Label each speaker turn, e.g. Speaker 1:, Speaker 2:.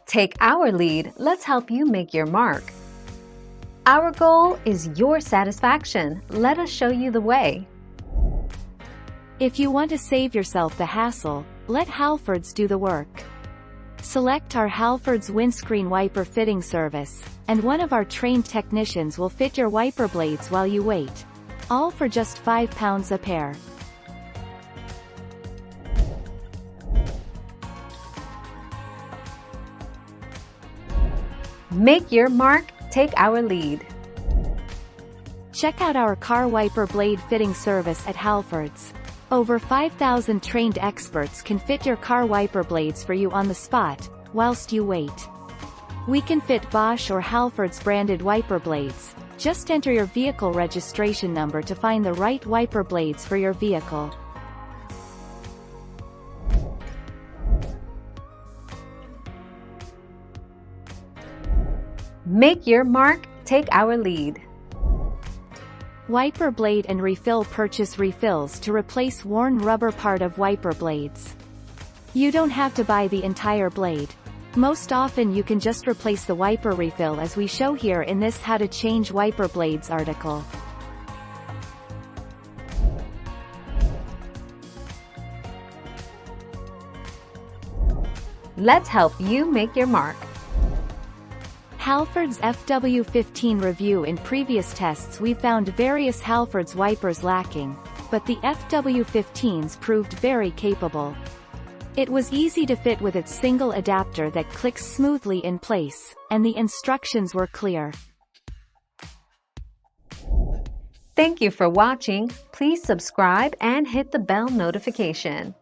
Speaker 1: Take our lead, let's help you make your mark. Our goal is your satisfaction. Let us show you the way.
Speaker 2: If you want to save yourself the hassle, let Halfords do the work. Select our Halfords windscreen wiper fitting service, and one of our trained technicians will fit your wiper blades while you wait. All for just £5 a pair.
Speaker 1: Make your mark, take our lead.
Speaker 2: Check out our car wiper blade fitting service at Halfords. Over 5,000 trained experts can fit your car wiper blades for you on the spot, whilst you wait. We can fit Bosch or Halfords branded wiper blades. Just enter your vehicle registration number to find the right wiper blades for your vehicle.
Speaker 1: Make your mark, take our lead.
Speaker 2: Wiper blade and refill. Purchase refills to replace worn rubber part of wiper blades. You don't have to buy the entire blade. Most often you can just replace the wiper refill as we show here in this How to Change Wiper Blades article.
Speaker 1: Let's help you make your mark.
Speaker 2: Halfords FW15 review. In previous tests we found various Halfords wipers lacking, but the FW15s proved very capable. It was easy to fit with its single adapter that clicks smoothly in place, and the instructions were clear.
Speaker 1: Thank you for watching. Please subscribe and hit the bell notification.